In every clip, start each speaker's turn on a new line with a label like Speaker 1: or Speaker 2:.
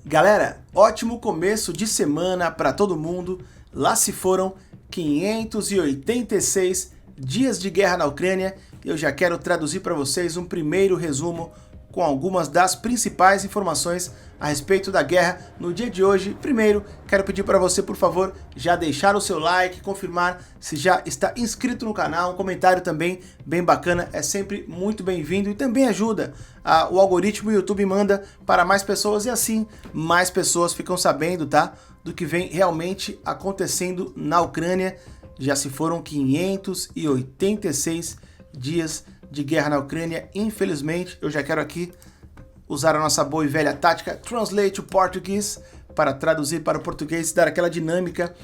Speaker 1: Galera, ótimo começo de semana para todo mundo. Lá se foram 586 dias de guerra na Ucrânia. Eu já quero traduzir para vocês um primeiro resumo com algumas das principais informações a respeito da guerra no dia de hoje. Primeiro, quero pedir para você, por favor, já deixar o seu like, confirmar se já está inscrito no canal, um comentário também bem bacana, é sempre muito bem-vindo e também ajuda. O algoritmo do YouTube manda para mais pessoas e assim mais pessoas ficam sabendo, tá, do que vem realmente acontecendo na Ucrânia. Já se foram 586 dias de guerra na Ucrânia. Infelizmente, eu já quero aqui usar a nossa boa e velha tática Translate to Portuguese para traduzir para o português e dar aquela dinâmica.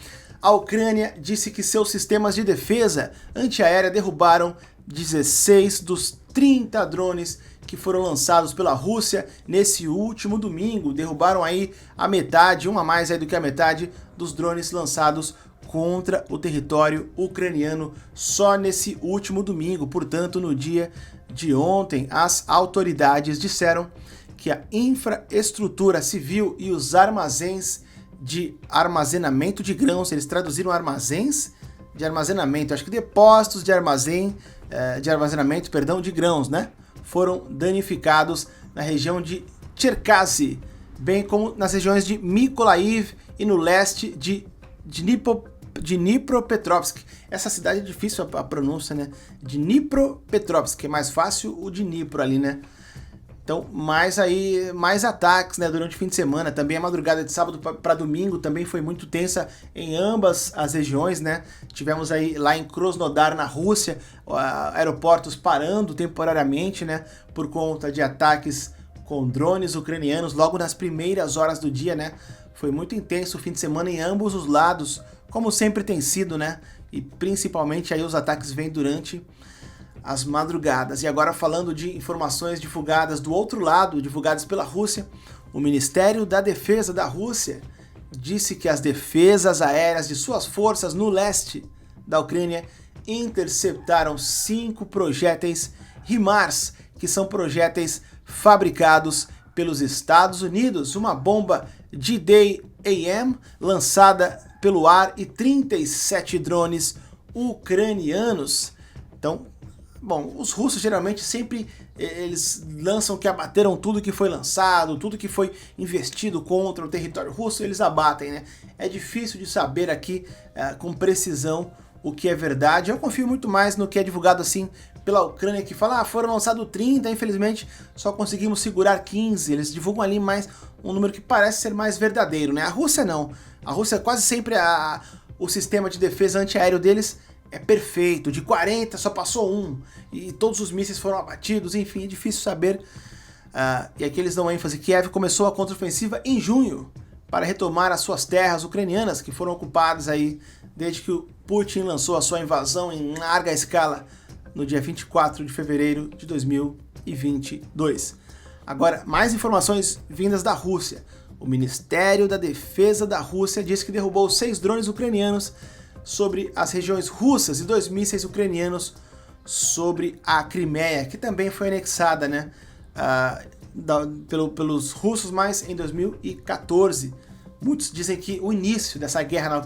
Speaker 1: A Ucrânia disse que seus sistemas de defesa antiaérea derrubaram 16 dos 30 drones que foram lançados pela Rússia nesse último domingo. Derrubaram aí a metade, uma mais aí do que a metade dos drones lançados contra o território ucraniano só nesse último domingo. Portanto, no dia de ontem, as autoridades disseram que a infraestrutura civil e os armazéns de armazenamento de grãos, eles traduziram armazéns de armazenamento, acho que depósitos de armazenamento, perdão, de grãos, né? Foram danificados na região de Cherkasy, bem como nas regiões de Mykolaiv e no leste de Dnipropetrovsk. Essa cidade é difícil a pronúncia, né? Dnipropetrovsk, é mais fácil o Dnipro ali, né? Então, mais ataques, né, durante o fim de semana. Também a madrugada de sábado para domingo também foi muito tensa em ambas as regiões, né? Tivemos aí lá em Krasnodar, na Rússia, aeroportos parando temporariamente, né, por conta de ataques com drones ucranianos logo nas primeiras horas do dia, né? Foi muito intenso o fim de semana em ambos os lados, como sempre tem sido, né? E principalmente aí os ataques vêm durante as madrugadas. E agora falando de informações divulgadas do outro lado, divulgadas pela Rússia, o Ministério da Defesa da Rússia disse que as defesas aéreas de suas forças no leste da Ucrânia interceptaram 5 projéteis HIMARS, que são projéteis fabricados pelos Estados Unidos, uma bomba G-Day-AM lançada pelo ar e 37 drones ucranianos. Então, bom, os russos geralmente sempre eles lançam que abateram tudo que foi lançado, tudo que foi investido contra o território russo, eles abatem, né? É difícil de saber aqui com precisão o que é verdade. Eu confio muito mais no que é divulgado assim pela Ucrânia, que fala, foram lançados 30, infelizmente só conseguimos segurar 15. Eles divulgam ali mais um número que parece ser mais verdadeiro, né? A Rússia não. A Rússia quase sempre o sistema de defesa antiaéreo deles é perfeito, de 40 só passou 1, e todos os mísseis foram abatidos, enfim, é difícil saber. E aqui eles dão ênfase, Kiev começou a contraofensiva em junho, para retomar as suas terras ucranianas, que foram ocupadas aí desde que o Putin lançou a sua invasão em larga escala, no dia 24 de fevereiro de 2022. Agora, mais informações vindas da Rússia. O Ministério da Defesa da Rússia disse que derrubou 6 drones ucranianos sobre as regiões russas e 2 mísseis ucranianos sobre a Crimeia, que também foi anexada, né, pelos russos, mas em 2014. Muitos dizem que o início dessa guerra na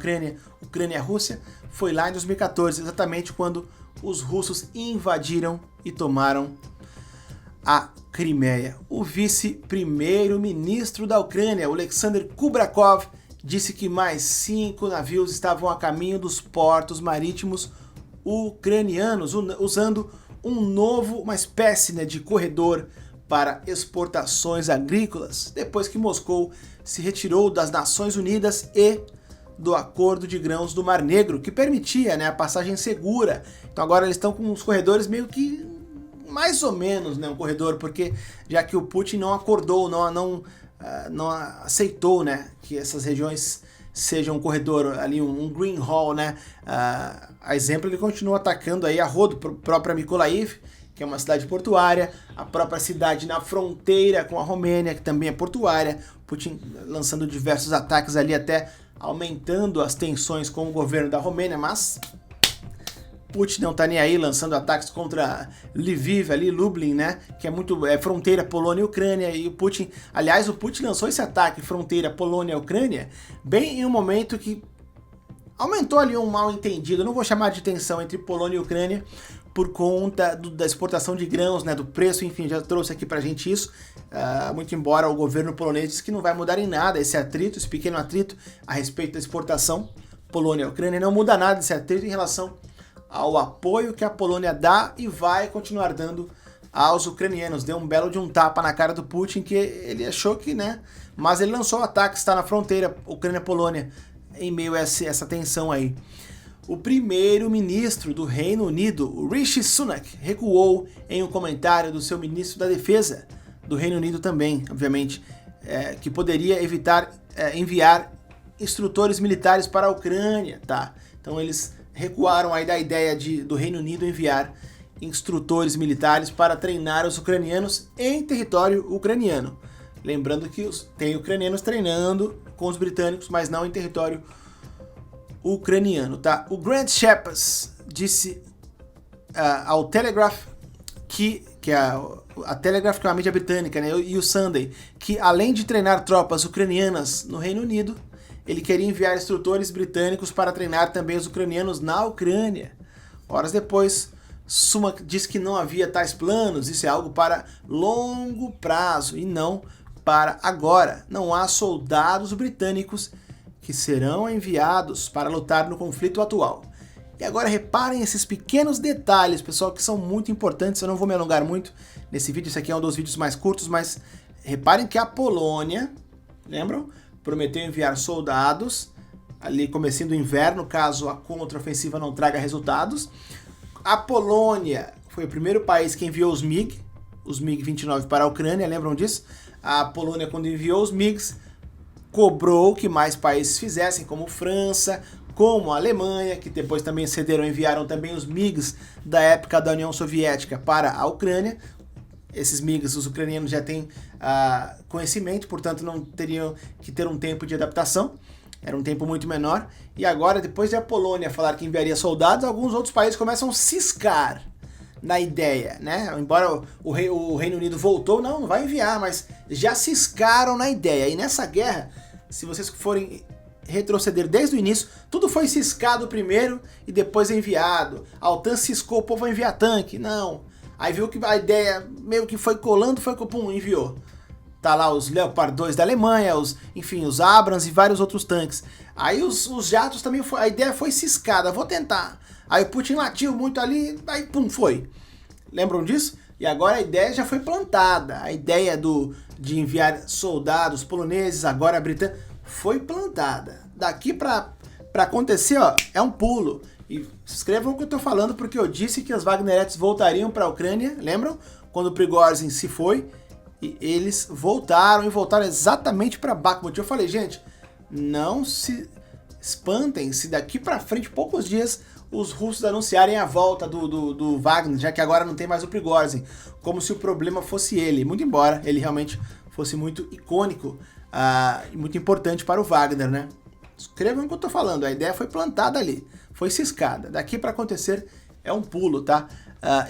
Speaker 1: Ucrânia-Rússia, foi lá em 2014, exatamente quando os russos invadiram e tomaram a Crimeia. O vice-primeiro-ministro da Ucrânia, Alexander Kubrakov, disse que mais 5 navios estavam a caminho dos portos marítimos ucranianos, usando uma espécie, né, de corredor para exportações agrícolas, depois que Moscou se retirou das Nações Unidas e do Acordo de Grãos do Mar Negro, que permitia, né, a passagem segura. Então agora eles estão com os corredores meio que mais ou menos, né, um corredor, porque já que o Putin não acordou, não aceitou, né, que essas regiões sejam um corredor ali, um green hall, né, a exemplo, ele continua atacando aí a rodo, própria Mykolaiv, que é uma cidade portuária, a própria cidade na fronteira com a Romênia, que também é portuária, Putin lançando diversos ataques ali, até aumentando as tensões com o governo da Romênia, mas Putin não tá nem aí, lançando ataques contra Lviv, ali, Lublin, né? Que é fronteira Polônia e Ucrânia. E o Putin lançou esse ataque fronteira Polônia-Ucrânia bem em um momento que aumentou ali um mal entendido, eu não vou chamar de tensão entre Polônia e Ucrânia, por conta da exportação de grãos, né, do preço, enfim, já trouxe aqui pra gente isso, muito embora o governo polonês disse que não vai mudar em nada esse atrito, esse pequeno atrito a respeito da exportação Polônia-Ucrânia, não muda nada esse atrito em relação ao apoio que a Polônia dá e vai continuar dando aos ucranianos. Deu um belo de um tapa na cara do Putin, que ele achou que, né, mas ele lançou o ataque, está na fronteira Ucrânia-Polônia, em meio a essa tensão aí. O primeiro-ministro do Reino Unido, o Rishi Sunak, recuou em um comentário do seu ministro da Defesa do Reino Unido também, obviamente, que poderia evitar enviar instrutores militares para a Ucrânia, tá? Então eles recuaram aí da ideia do Reino Unido enviar instrutores militares para treinar os ucranianos em território ucraniano. Lembrando que tem ucranianos treinando com os britânicos, mas não em território ucraniano, tá? O Grant Shapps disse ao Telegraph, que é a Telegraph, que é uma mídia britânica, né, e o Sunday, que além de treinar tropas ucranianas no Reino Unido, ele queria enviar instrutores britânicos para treinar também os ucranianos na Ucrânia. Horas depois, Sunak disse que não havia tais planos, isso é algo para longo prazo e não para agora. Não há soldados britânicos que serão enviados para lutar no conflito atual. E agora reparem esses pequenos detalhes, pessoal, que são muito importantes. Eu não vou me alongar muito nesse vídeo, esse aqui é um dos vídeos mais curtos, mas reparem que a Polônia, lembram? Prometeu enviar soldados ali começando o inverno, caso a contraofensiva não traga resultados. A Polônia foi o primeiro país que enviou os MiG-29 para a Ucrânia, lembram disso? A Polônia, quando enviou os MiGs, cobrou que mais países fizessem, como França, como a Alemanha, que depois também cederam e enviaram também os MiGs da época da União Soviética para a Ucrânia. Esses MiGs, os ucranianos já têm conhecimento, portanto não teriam que ter um tempo de adaptação, era um tempo muito menor. E agora, depois de a Polônia falar que enviaria soldados, alguns outros países começam a ciscar na ideia, né? Embora o Reino Unido voltou, não vai enviar, mas já ciscaram na ideia. E nessa guerra, se vocês forem retroceder desde o início, tudo foi ciscado primeiro e depois enviado. A OTAN ciscou, o povo vai enviar tanque. Não. Aí viu que a ideia meio que foi colando, pum, enviou. Tá lá os Leopard 2 da Alemanha, os Abrams e vários outros tanques. Aí os jatos também, a ideia foi ciscada, vou tentar. Aí o Putin latiu muito ali, aí pum, foi. Lembram disso? E agora a ideia já foi plantada. A ideia de enviar soldados poloneses, agora britânicos, foi plantada. Daqui pra acontecer, ó, é um pulo. E escrevam o que eu tô falando, porque eu disse que as Wagnerettes voltariam para a Ucrânia, lembram? Quando o Prigozhin se foi, e eles voltaram exatamente para Bakhmut. Eu falei, gente, não se espantem se daqui para frente, poucos dias, os russos anunciarem a volta do Wagner, já que agora não tem mais o Prigozhin, como se o problema fosse ele, muito embora ele realmente fosse muito icônico e muito importante para o Wagner, né? Escrevam o que eu tô falando, a ideia foi plantada ali, foi ciscada. Daqui para acontecer é um pulo, tá?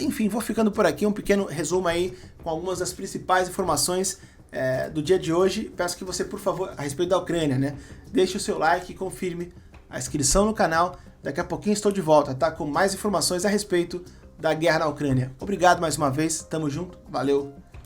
Speaker 1: Enfim, vou ficando por aqui, um pequeno resumo aí com algumas das principais informações do dia de hoje. Peço que você, por favor, a respeito da Ucrânia, né? Deixe o seu like e confirme a inscrição no canal. Daqui a pouquinho estou de volta, tá? Com mais informações a respeito da guerra na Ucrânia. Obrigado mais uma vez, tamo junto, valeu!